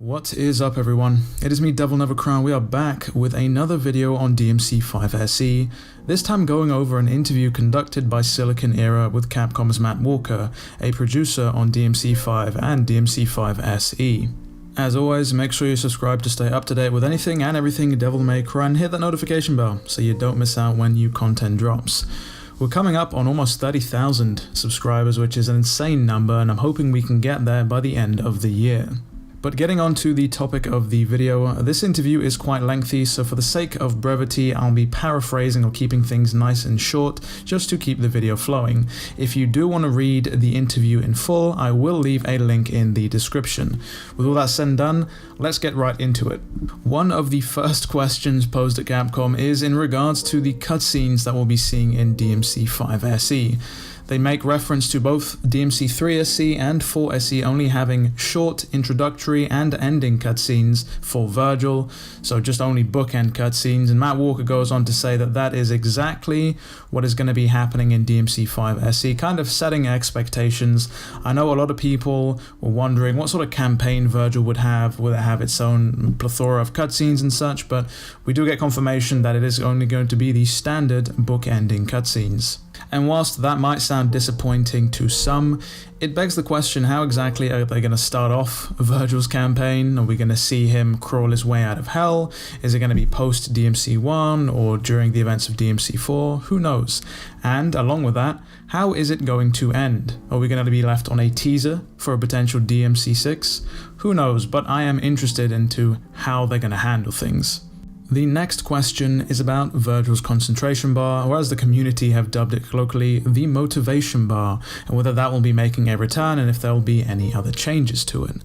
What is up everyone, it is me DevilNeverCry. We are back with another video on DMC5SE, this time going over an interview conducted by Silicon Era with Capcom's Matt Walker, a producer on DMC5 and DMC5SE. As always, make sure you subscribe to stay up to date with anything and everything Devil May Cry and hit that notification bell so you don't miss out when new content drops. We're coming up on almost 30,000 subscribers, which is an insane number, and I'm hoping we can get there by the end of the year. But getting on to the topic of the video, this interview is quite lengthy, so for the sake of brevity, I'll be paraphrasing or keeping things nice and short just to keep the video flowing. If you do want to read the interview in full, I will leave a link in the description. With all that said and done, let's get right into it. One of the first questions posed at Capcom is in regards to the cutscenes that we'll be seeing in DMC5SE. They make reference to both DMC3SE and 4SE only having short introductory and ending cutscenes for Vergil, so just only bookend cutscenes, and Matt Walker goes on to say that that is exactly what is going to be happening in DMC5SE, kind of setting expectations. I know a lot of people were wondering what sort of campaign Vergil would have it have its own plethora of cutscenes and such, but we do get confirmation that it is only going to be the standard book-ending cutscenes. And whilst that might sound disappointing to some, it begs the question, how exactly are they going to start off Vergil's campaign? Are we going to see him crawl his way out of hell? Is it going to be post DMC1 or during the events of DMC4? Who knows? And along with that, how is it going to end? Are we going to be left on a teaser for a potential DMC6? Who knows, but I am interested into how they're going to handle things. The next question is about Vergil's concentration bar, or as the community have dubbed it colloquially, the motivation bar, and whether that will be making a return and if there will be any other changes to it.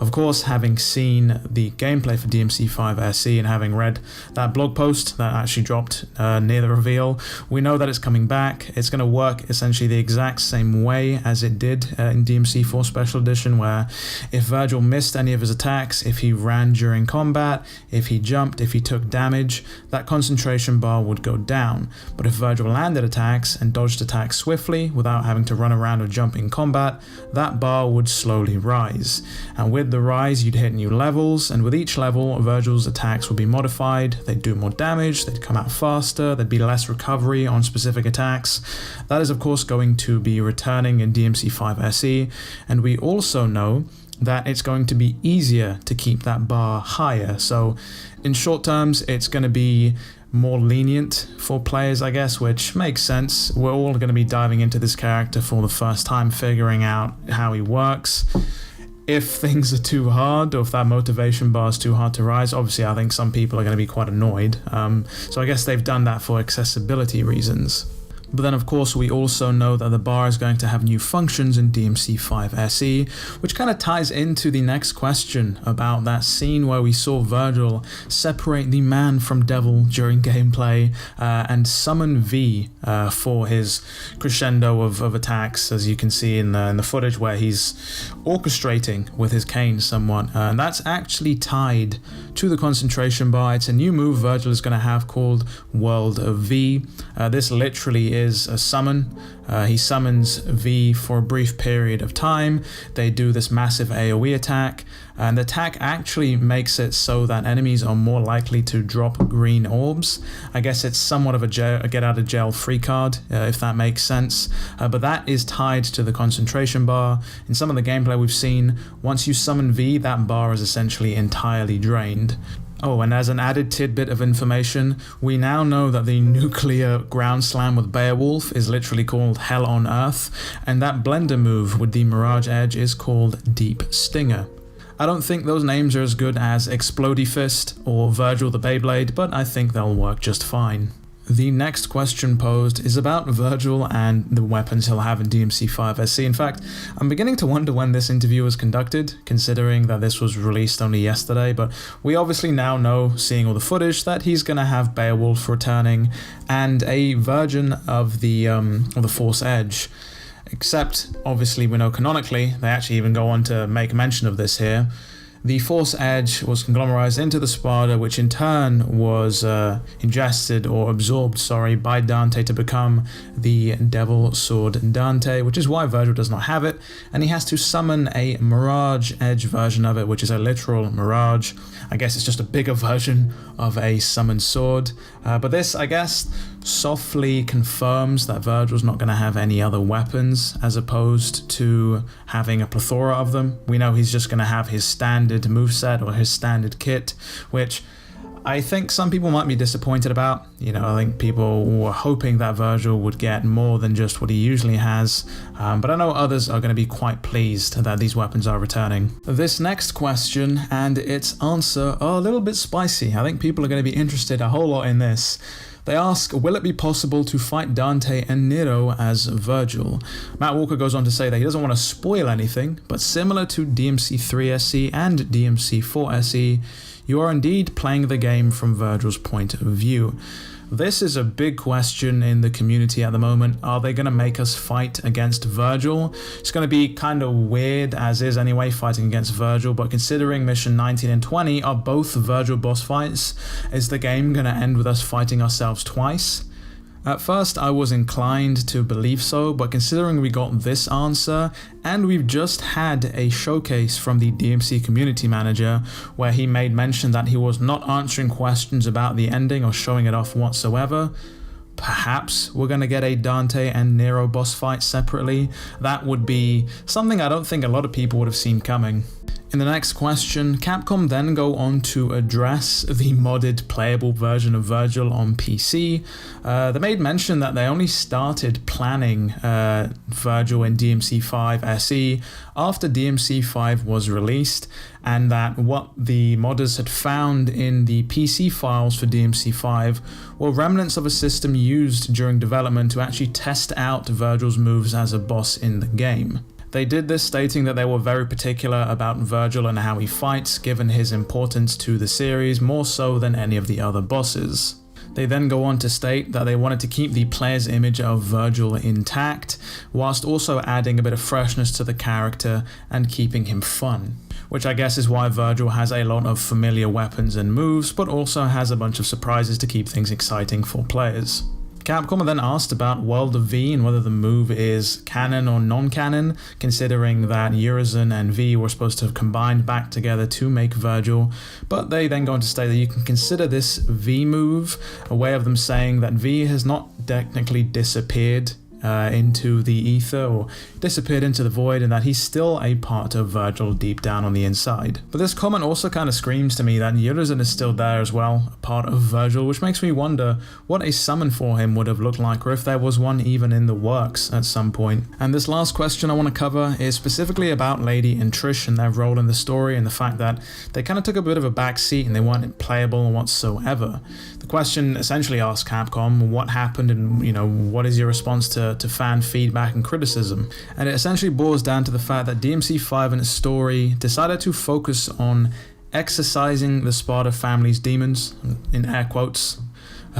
Of course, having seen the gameplay for DMC5SE and having read that blog post that actually dropped near the reveal, we know that it's coming back. It's going to work essentially the exact same way as it did in DMC4 Special Edition, where if Vergil missed any of his attacks, if he ran during combat, if he jumped, if he took damage, that concentration bar would go down. But if Vergil landed attacks and dodged attacks swiftly without having to run around or jump in combat, that bar would slowly rise. And with the rise, you'd hit new levels, and with each level, Vergil's attacks would be modified. They'd do more damage, they'd come out faster, there'd be less recovery on specific attacks. That is of course going to be returning in DMC5SE, and we also know that it's going to be easier to keep that bar higher. So in short terms, it's going to be more lenient for players, I guess, which makes sense. We're all going to be diving into this character for the first time, figuring out how he works. If things are too hard, or if that motivation bar is too hard to rise, obviously I think some people are going to be quite annoyed. So I guess they've done that for accessibility reasons. But then of course we also know that the bar is going to have new functions in DMC5SE, which kind of ties into the next question about that scene where we saw Vergil separate the man from devil during gameplay and summon V for his crescendo of attacks, as you can see in the footage where he's orchestrating with his cane somewhat. And that's actually tied to the concentration bar. It's a new move Vergil is going to have called World of V. This literally is a summon. He summons V for a brief period of time. They do this massive AoE attack, and the attack actually makes it so that enemies are more likely to drop green orbs. I guess it's somewhat of a get out of jail free card, if that makes sense, but that is tied to the concentration bar. In some of the gameplay we've seen, once you summon V, that bar is essentially entirely drained. Oh, and as an added tidbit of information, we now know that the nuclear ground slam with Beowulf is literally called Hell on Earth, and that blender move with the Mirage Edge is called Deep Stinger. I don't think those names are as good as Explodey Fist or Vergil the Beyblade, but I think they'll work just fine. The next question posed is about Vergil and the weapons he'll have in DMC5SE. In fact, I'm beginning to wonder when this interview was conducted, considering that this was released only yesterday, but we obviously now know, seeing all the footage, that he's going to have Beowulf returning and a version of the Force Edge. Except, obviously, we know canonically, they actually even go on to make mention of this here, the Force Edge was conglomerized into the Spada, which in turn was ingested or absorbed, by Dante to become the Devil Sword Dante, which is why Vergil does not have it, and he has to summon a Mirage Edge version of it, which is a literal Mirage. I guess it's just a bigger version of a summoned sword, but this, I guess, softly confirms that Vergil's not going to have any other weapons as opposed to having a plethora of them. We know he's just going to have his standard moveset or his standard kit, which I think some people might be disappointed about. I think people were hoping that Vergil would get more than just what he usually has, but I know others are going to be quite pleased that these weapons are returning. This next question and its answer are a little bit spicy. I think people are going to be interested a whole lot in this. They ask, will it be possible to fight Dante and Nero as Vergil? Matt Walker goes on to say that he doesn't want to spoil anything, but similar to DMC3SE and DMC4SE, you are indeed playing the game from Vergil's point of view. This is a big question in the community at the moment. Are they going to make us fight against Vergil? It's going to be kind of weird as is anyway, fighting against Vergil, but considering mission 19 and 20 are both Vergil boss fights, is the game going to end with us fighting ourselves twice? At first I was inclined to believe so, but considering we got this answer, and we've just had a showcase from the DMC community manager where he made mention that he was not answering questions about the ending or showing it off whatsoever, perhaps we're going to get a Dante and Nero boss fight separately. That would be something I don't think a lot of people would have seen coming. In the next question, Capcom then go on to address the modded playable version of Vergil on PC. They made mention that they only started planning Vergil in DMC5SE after DMC5 was released, and that what the modders had found in the PC files for DMC5 were remnants of a system used during development to actually test out Vergil's moves as a boss in the game. They did this stating that they were very particular about Vergil and how he fights, given his importance to the series, more so than any of the other bosses. They then go on to state that they wanted to keep the player's image of Vergil intact, whilst also adding a bit of freshness to the character and keeping him fun. Which I guess is why Vergil has a lot of familiar weapons and moves, but also has a bunch of surprises to keep things exciting for players. Capcom are then asked about World of V and whether the move is canon or non-canon, considering that Urizen and V were supposed to have combined back together to make Vergil, but they then go on to state that you can consider this V move a way of them saying that V has not technically disappeared into the ether or disappeared into the void, and that he's still a part of Vergil deep down on the inside. But this comment also kind of screams to me that Urizen is still there as well, a part of Vergil, which makes me wonder what a summon for him would have looked like, or if there was one even in the works at some point. And this last question I want to cover is specifically about Lady and Trish and their role in the story, and the fact that they kind of took a bit of a backseat and they weren't playable whatsoever. The question essentially asks Capcom what happened and what is your response to fan feedback and criticism. And it essentially boils down to the fact that DMC5 and its story decided to focus on exorcising the Sparta family's demons, in air quotes,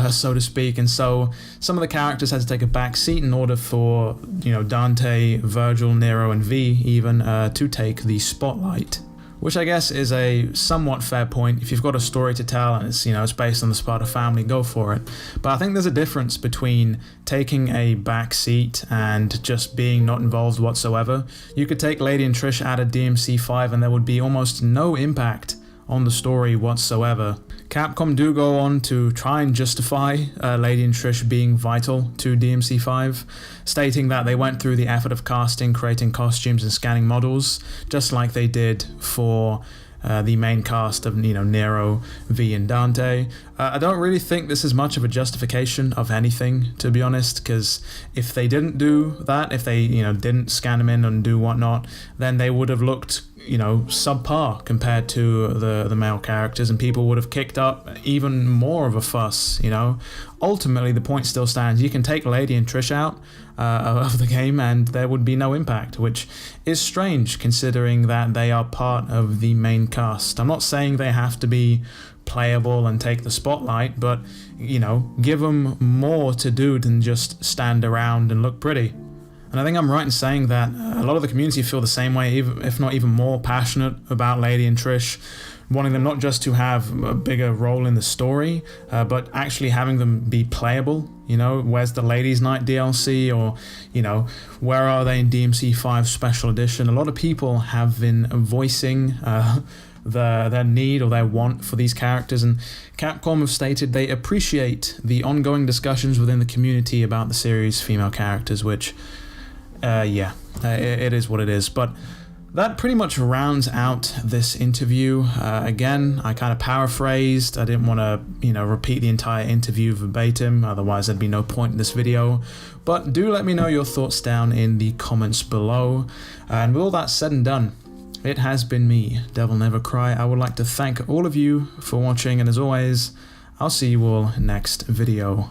so to speak, and so some of the characters had to take a back seat in order for Dante, Vergil, Nero and V even to take the spotlight. Which I guess is a somewhat fair point. If you've got a story to tell and it's based on the Sparta family, go for it. But I think there's a difference between taking a back seat and just being not involved whatsoever. You could take Lady and Trish out of DMC5 and there would be almost no impact on the story whatsoever. Capcom do go on to try and justify Lady and Trish being vital to DMC5, stating that they went through the effort of casting, creating costumes and scanning models, just like they did for the main cast of Nero, V and Dante. I don't really think this is much of a justification of anything, to be honest, because if they didn't do that, if they didn't scan them in and do whatnot, then they would have looked subpar compared to the male characters, and people would have kicked up even more of a fuss. Ultimately the point still stands. You can take Lady and Trish out of the game and there would be no impact, which is strange considering that they are part of the main cast. I'm not saying they have to be playable and take the spotlight, but give them more to do than just stand around and look pretty. And I think I'm right in saying that a lot of the community feel the same way, if not even more passionate about Lady and Trish, wanting them not just to have a bigger role in the story, but actually having them be playable. You know, where's the Ladies Night DLC, or, you know, where are they in DMC5 Special Edition? A lot of people have been voicing their need or their want for these characters, and Capcom have stated they appreciate the ongoing discussions within the community about the series' female characters, which, it is what it is. But that pretty much rounds out this interview. Again, I kind of paraphrased. I didn't want to, repeat the entire interview verbatim, otherwise there'd be no point in this video. But do let me know your thoughts down in the comments below. And with all that said and done, it has been me, DevilNeverCry. I would like to thank all of you for watching, and as always, I'll see you all next video.